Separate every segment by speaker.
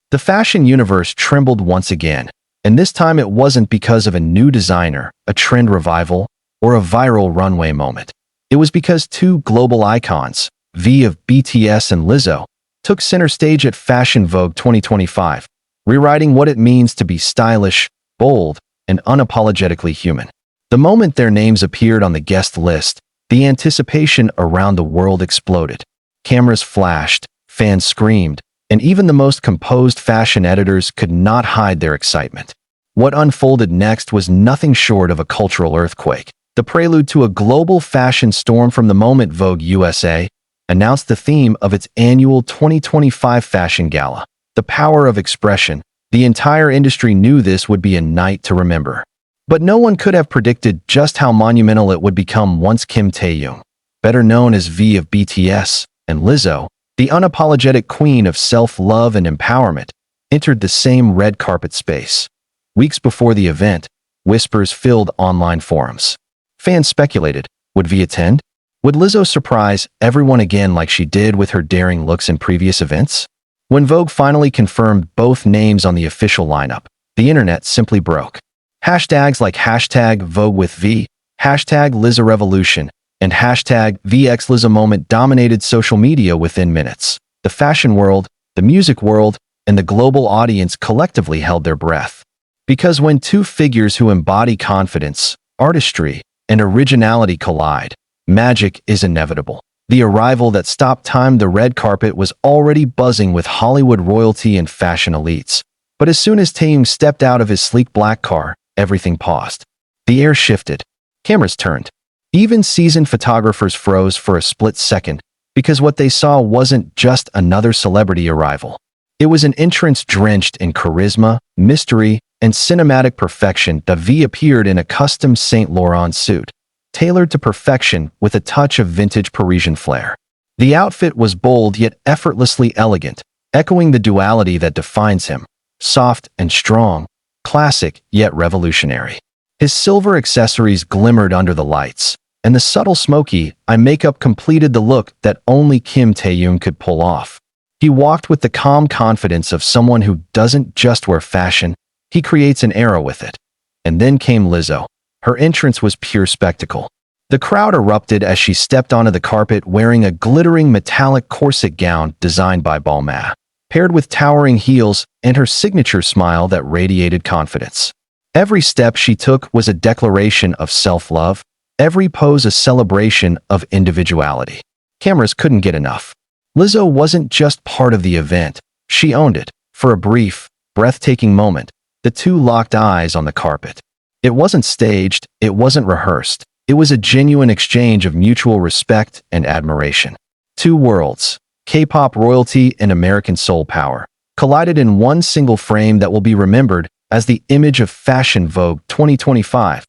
Speaker 1: The fashion universe trembled once again, and this time it wasn't because of a new designer, a trend revival, or a viral runway moment. It was because two global icons, V of BTS and Lizzo, took center stage at Fashion Vogue 2025, rewriting what it means to be stylish, bold, and unapologetically human. The moment their names appeared on the guest list, the anticipation around the world exploded. Cameras flashed, fans screamed, and even the most composed fashion editors could not hide their excitement. What unfolded next was nothing short of a cultural earthquake, the prelude to a global fashion storm from the moment Vogue USA announced the theme of its annual 2025 fashion gala. The power of expression. The entire industry knew this would be a night to remember. But no one could have predicted just how monumental it would become once Kim Taehyung, better known as V of BTS, and Lizzo, the unapologetic queen of self-love and empowerment, entered the same red carpet space. Weeks before the event, whispers filled online forums. Fans speculated, would V attend? Would Lizzo surprise everyone again like she did with her daring looks in previous events? When Vogue finally confirmed both names on the official lineup, the internet simply broke. Hashtags like hashtag Vogue with V, hashtag Lizzo Revolution, and hashtag VX Lizzo Moment dominated social media within minutes. The fashion world, the music world, and the global audience collectively held their breath. Because when two figures who embody confidence, artistry, and originality collide, magic is inevitable. The arrival that stopped time, the red carpet, was already buzzing with Hollywood royalty and fashion elites. But as soon as Taehyung stepped out of his sleek black car, everything paused. The air shifted. Cameras turned. Even seasoned photographers froze for a split second, because what they saw wasn't just another celebrity arrival. It was an entrance drenched in charisma, mystery, and cinematic perfection. The V appeared in a custom Saint Laurent suit, tailored to perfection with a touch of vintage Parisian flair. The outfit was bold yet effortlessly elegant, echoing the duality that defines him, soft and strong, classic yet revolutionary. His silver accessories glimmered under the lights, and the subtle smoky eye makeup completed the look that only Kim Taehyung could pull off. He walked with the calm confidence of someone who doesn't just wear fashion, he creates an era with it. And then came Lizzo. Her entrance was pure spectacle. The crowd erupted as she stepped onto the carpet wearing a glittering metallic corset gown designed by Balmain, paired with towering heels and her signature smile that radiated confidence. Every step she took was a declaration of self-love, every pose a celebration of individuality. Cameras couldn't get enough. Lizzo wasn't just part of the event, she owned it. For a brief, breathtaking moment, the two locked eyes on the carpet. It wasn't staged, it wasn't rehearsed. It was a genuine exchange of mutual respect and admiration. Two worlds, K-pop royalty and American soul power, collided in one single frame that will be remembered as the image of Fashion Vogue 2025.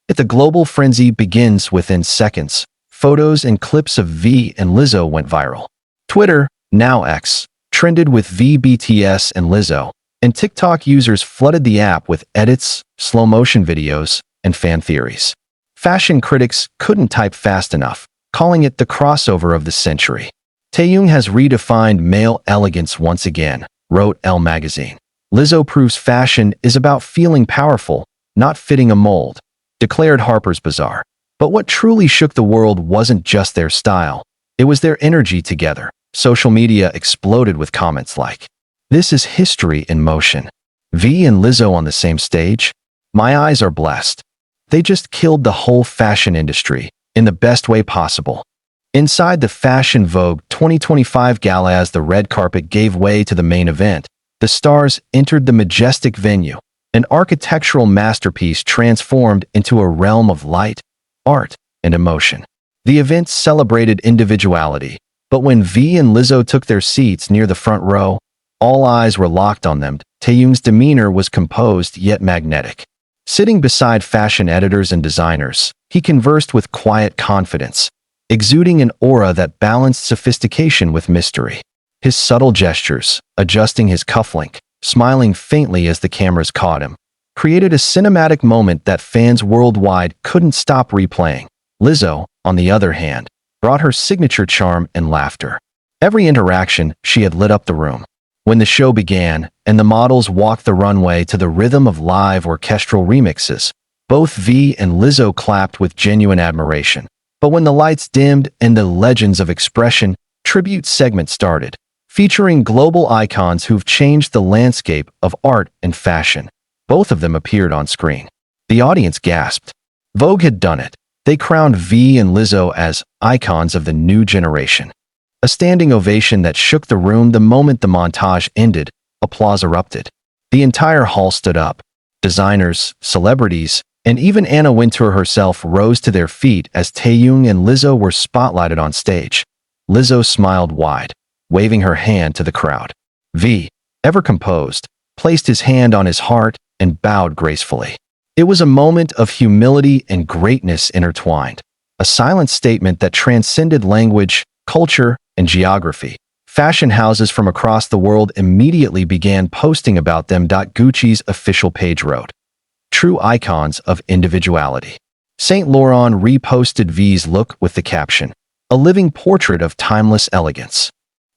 Speaker 1: The global frenzy begins within seconds. Photos and clips of V and Lizzo went viral. Twitter, now X, trended with V, BTS, and Lizzo, and TikTok users flooded the app with edits, slow-motion videos, and fan theories. Fashion critics couldn't type fast enough, calling it the crossover of the century. Taehyung has redefined male elegance once again, wrote Elle magazine. Lizzo proves fashion is about feeling powerful, not fitting a mold, declared Harper's Bazaar. But what truly shook the world wasn't just their style, it was their energy together. Social media exploded with comments like, "This is history in motion. V and Lizzo on the same stage? My eyes are blessed. They just killed the whole fashion industry, in the best way possible." Inside the Fashion Vogue 2025 gala, as the red carpet gave way to the main event, the stars entered the majestic venue, an architectural masterpiece transformed into a realm of light, art, and emotion. The event celebrated individuality, but when V and Lizzo took their seats near the front row, all eyes were locked on them. Taehyung's demeanor was composed yet magnetic. Sitting beside fashion editors and designers, he conversed with quiet confidence, exuding an aura that balanced sophistication with mystery. His subtle gestures, adjusting his cufflink, smiling faintly as the cameras caught him, created a cinematic moment that fans worldwide couldn't stop replaying. Lizzo, on the other hand, brought her signature charm and laughter. Every interaction, she had lit up the room. When the show began and the models walked the runway to the rhythm of live orchestral remixes, both V and Lizzo clapped with genuine admiration. But when the lights dimmed and the Legends of Expression tribute segment started, featuring global icons who've changed the landscape of art and fashion, both of them appeared on screen. The audience gasped. Vogue had done it. They crowned V and Lizzo as icons of the new generation. A standing ovation that shook the room the moment the montage ended. Applause erupted. The entire hall stood up. Designers, celebrities, and even Anna Wintour herself rose to their feet as Taehyung and Lizzo were spotlighted on stage. Lizzo smiled wide, waving her hand to the crowd. V, ever composed, placed his hand on his heart and bowed gracefully. It was a moment of humility and greatness intertwined, a silent statement that transcended language, culture, and geography. Fashion houses from across the world immediately began posting about them. Gucci's official page wrote, "True icons of individuality." Saint Laurent reposted V's look with the caption, "A living portrait of timeless elegance."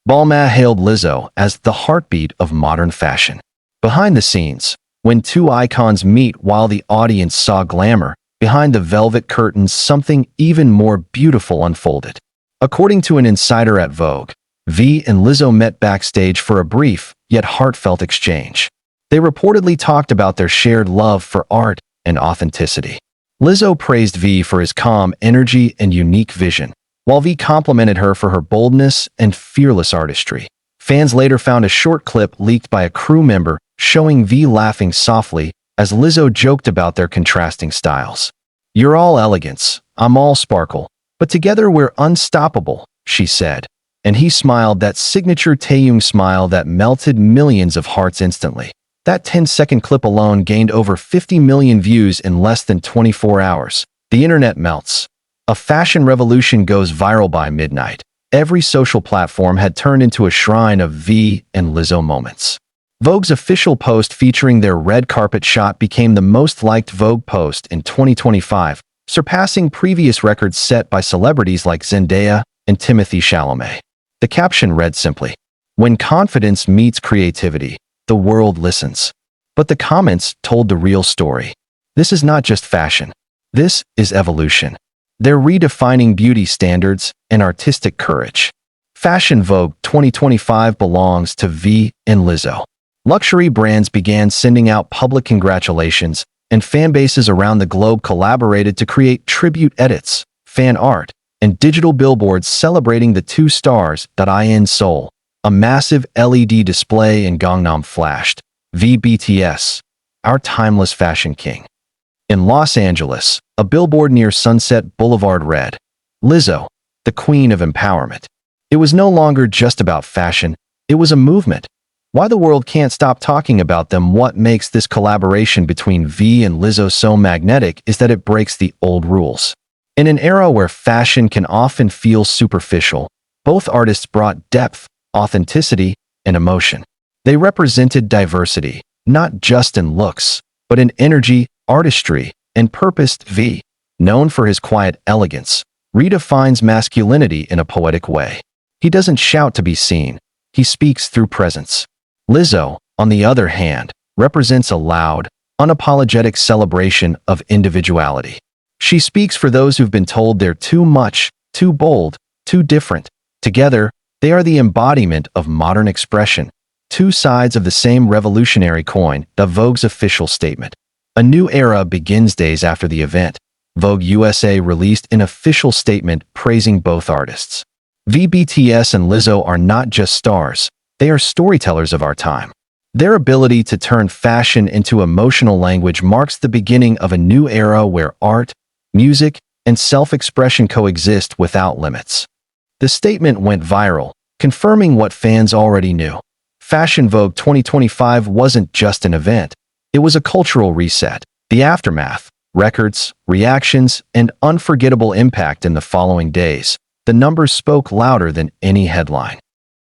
Speaker 1: Balmain hailed Lizzo as the heartbeat of modern fashion. Behind the scenes, when two icons meet while the audience saw glamour, behind the velvet curtains something even more beautiful unfolded. According to an insider at Vogue, V and Lizzo met backstage for a brief, yet heartfelt exchange. They reportedly talked about their shared love for art and authenticity. Lizzo praised V for his calm energy and unique vision, while V complimented her for her boldness and fearless artistry. Fans later found a short clip leaked by a crew member showing V laughing softly as Lizzo joked about their contrasting styles. "You're all elegance, I'm all sparkle, but together we're unstoppable," she said. And he smiled, that signature Taehyung smile that melted millions of hearts instantly. That 10-second clip alone gained over 50 million views in less than 24 hours. The internet melts. A fashion revolution goes viral by midnight. Every social platform had turned into a shrine of V and Lizzo moments. Vogue's official post featuring their red carpet shot became the most liked Vogue post in 2025, surpassing previous records set by celebrities like Zendaya and Timothée Chalamet. The caption read simply, "When confidence meets creativity, the world listens." But the comments told the real story. This is not just fashion. This is evolution. They're redefining beauty standards and artistic courage. Fashion Vogue 2025 belongs to V and Lizzo. Luxury brands began sending out public congratulations, and fan bases around the globe collaborated to create tribute edits, fan art, and digital billboards celebrating the two stars. In Seoul, a massive LED display in Gangnam flashed, "VBTS, our timeless fashion king." In Los Angeles, a billboard near Sunset Boulevard read, "Lizzo, the queen of empowerment." It was no longer just about fashion, it was a movement. Why the world can't stop talking about them. What makes this collaboration between V and Lizzo so magnetic is that it breaks the old rules. In an era where fashion can often feel superficial, both artists brought depth, authenticity, and emotion. They represented diversity, not just in looks, but in energy, artistry, and purpose. V, known for his quiet elegance, redefines masculinity in a poetic way. He doesn't shout to be seen, he speaks through presence. Lizzo, on the other hand, represents a loud, unapologetic celebration of individuality. She speaks for those who've been told they're too much, too bold, too different. Together, they are the embodiment of modern expression, two sides of the same revolutionary coin. The Vogue's official statement. A new era begins. Days after the event, Vogue USA released an official statement praising both artists. VBTS and Lizzo are not just stars, they are storytellers of our time. Their ability to turn fashion into emotional language marks the beginning of a new era where art, music, and self-expression coexist without limits. The statement went viral, confirming what fans already knew. Fashion Vogue 2025 wasn't just an event, it was a cultural reset. The aftermath, records, reactions, and unforgettable impact in the following days. The numbers spoke louder than any headline.